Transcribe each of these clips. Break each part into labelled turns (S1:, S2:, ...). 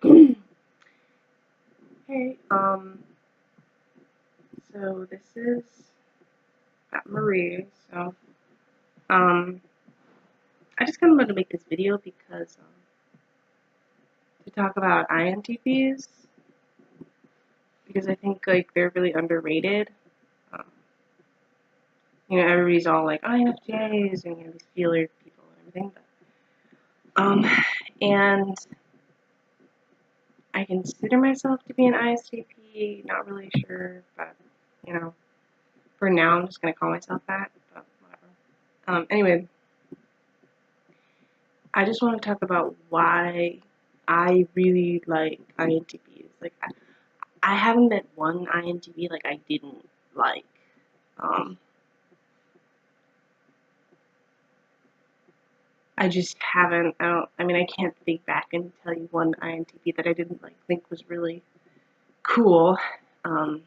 S1: Hey, so this is Marie. So, um, I just kind of wanted to make this video because to talk about INTPs because I think like they're really underrated. Um, everybody's all like INFJs and these feeler people and everything, and I consider myself to be an ISTP. Not really sure, but you know, for now I'm just gonna call myself that. But whatever. Anyway. I just want to talk about why I really like INTPs. Like, I haven't met one INTP like I didn't like. Um, I just haven't. I mean, I can't think back and tell you one INTP that I didn't like think was really cool. Um,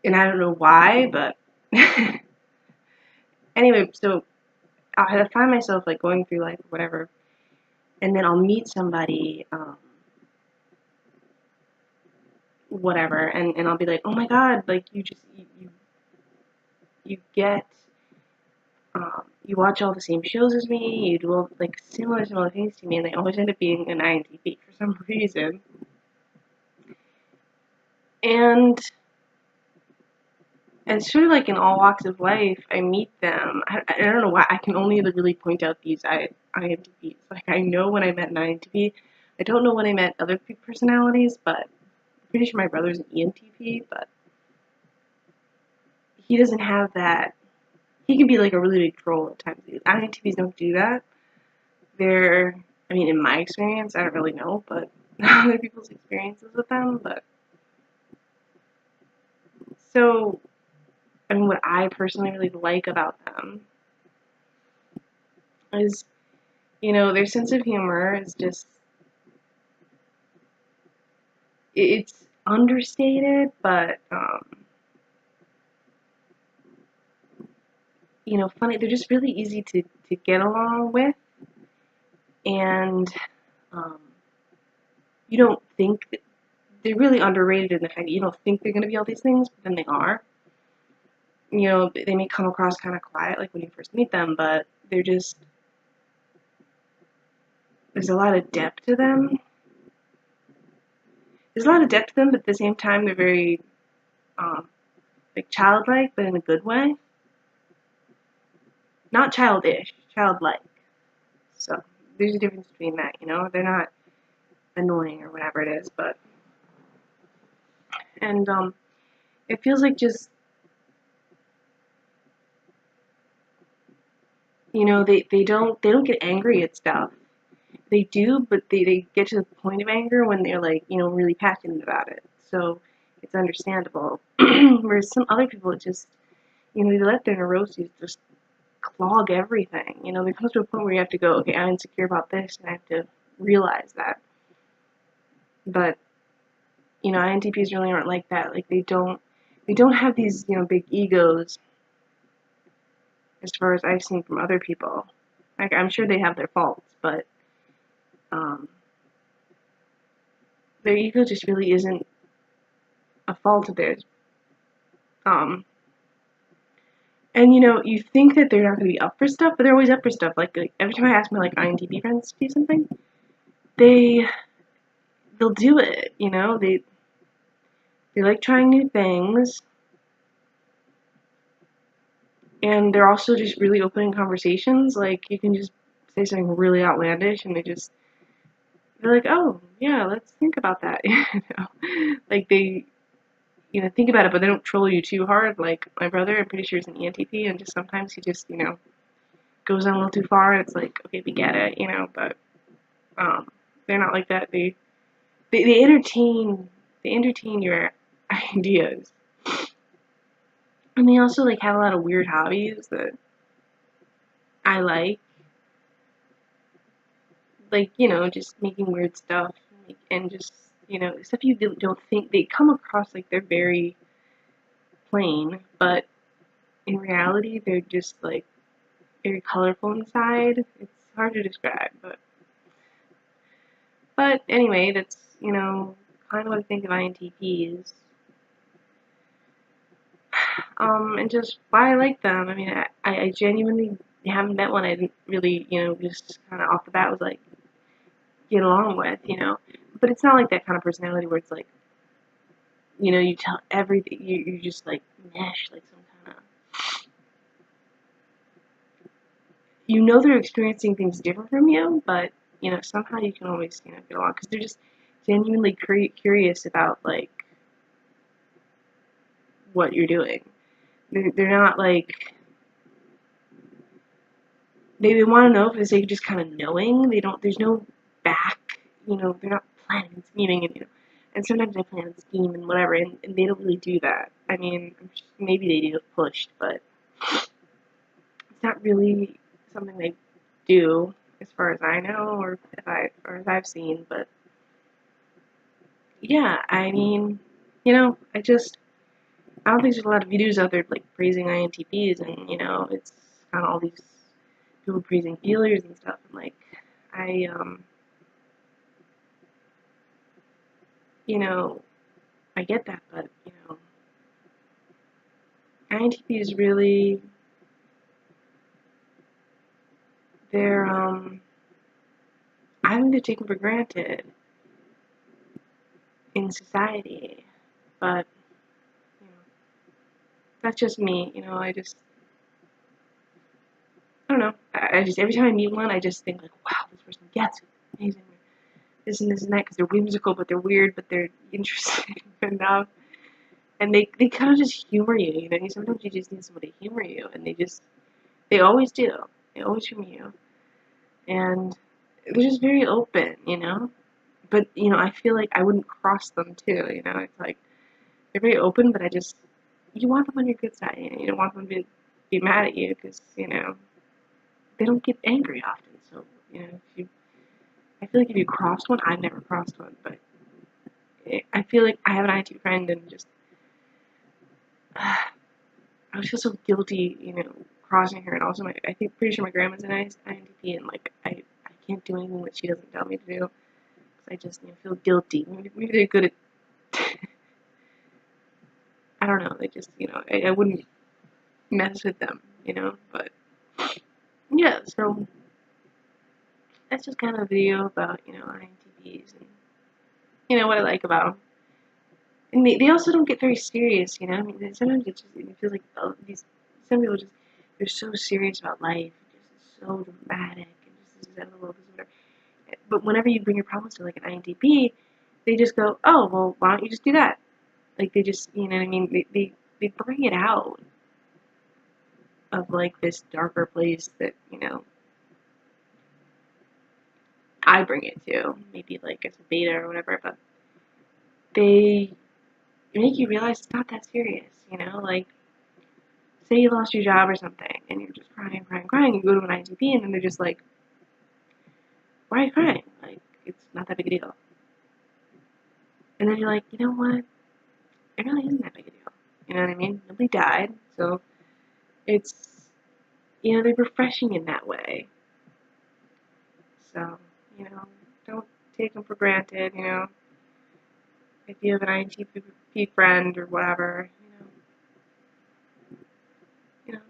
S1: and I don't know why, but anyway. So I find myself like going through life or whatever, and then I'll meet somebody. Whatever, and I'll be like, oh my god, like you get you watch all the same shows as me, you do all like similar things to me, and they always end up being an INTP for some reason. And sort of like in all walks of life, I meet them. I don't know why. I can only really point out these INTPs. Like I know when I met an INTP. I don't know when I met other personalities, but I'm pretty sure my brother's an ENTP, but he doesn't have that. He can be like a really big troll at times. INTPs don't do that. They're, I mean, in my experience, I don't really know, but other people's experiences with them, but so, I mean, what I personally really like about them is, their sense of humor is just, it's understated, but, funny. They're just really easy to get along with, and, um, you don't think, they're really underrated in the fact that you don't think they're going to be all these things, but then they are. They may come across kind of quiet, like when you first meet them, but they're just, there's a lot of depth to them. There's a lot of depth to them, but at the same time, they're very, like childlike, but in a good way. Not childish, childlike. So there's a difference between that, They're not annoying or whatever it is, but and it feels like just they don't get angry at stuff. They do, but they get to the point of anger when they're like, really passionate about it. So it's understandable. Whereas some other people, it just, they let their neuroses just clog everything. There comes to a point where you have to go, okay, I'm insecure about this, and I have to realize that. But, INTPs really aren't like that. Like they don't have these, big egos as far as I've seen from other people. Like, I'm sure they have their faults, but, um, their ego just really isn't a fault of theirs. And you think that they're not going to be up for stuff, but they're always up for stuff. Like every time I ask my INTP friends to do something, they'll do it. They like trying new things, and they're also just really open in conversations. Like you can just say something really outlandish, and they're like, oh yeah, let's think about that. Like they think about it, but they don't troll you too hard. Like my brother, I'm pretty sure he's an ENTP, and just sometimes he just goes on a little too far, and it's like, okay, we get it, but they're not like that. They entertain your ideas, and they also like have a lot of weird hobbies that I like just making weird stuff, and just stuff you don't think. They come across like they're very plain, but in reality they're just like very colorful inside. It's hard to describe, but But anyway, that's, kind of what I think of INTPs. And just why I like them. I mean, I genuinely haven't met one I didn't really, just kind of off the bat was like, get along with. But it's not like that kind of personality where it's like, you tell everything, you just like mesh, like some kind of, they're experiencing things different from you, but, somehow you can always, get along, because they're just genuinely curious about, like, what you're doing. They're not like, they want to know for the sake of just kind of knowing. There's no back, they're not planning and scheming, and sometimes they plan and scheme and whatever, and they don't really do that. I mean, maybe they do if pushed, but it's not really something they do, as far as I know, or as I've seen. But yeah, I mean, I don't think there's a lot of videos out there like praising INTPs, and it's kind of all these people praising feelers and stuff, and like I I get that, but INTPs really, they're I think they're taken for granted in society, but that's just me. I don't know. I just, every time I meet one, I just think like, wow, this person gets it. Amazing. This and this and that, because they're whimsical, but they're weird, but they're interesting enough. And they kind of just humor you. Sometimes you just need somebody to humor you, and they always do. They always humor you, and they're just very open. But I feel like I wouldn't cross them too. It's like they're very open, but you want them on your good side. You don't want them to be mad at you, because they don't get angry often. So I feel like if you crossed one, I've never crossed one, but I feel like I have an IT friend, and just I would feel so guilty, crossing her. And also, I think pretty sure my grandma's an INTP, and like I can't do anything that she doesn't tell me to do, because I just feel guilty. Maybe they're good at I don't know. They just I wouldn't mess with them, but yeah. So that's just kind of a video about INTPs, and what I like about them. And they also don't get very serious. I mean, sometimes it feels like some people they're so serious about life, just so dramatic, and just this is out of the world, this is whatever. But whenever you bring your problems to like an INTP, they just go, oh, well, why don't you just do that? Like they just, what I mean? They bring it out of like this darker place that I bring it to, maybe like as a beta or whatever. But they make you realize it's not that serious. Like say you lost your job or something, and you're just crying, crying, crying. You go to an INTP, and then they're just like, why are you crying? Like it's not that big a deal. And then you're like, you know what? It really isn't that big a deal. You know what I mean? Nobody died, so it's they're refreshing in that way. So don't take them for granted. If you have an INTP friend or whatever,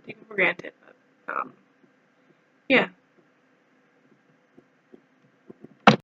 S1: take them for granted. But yeah.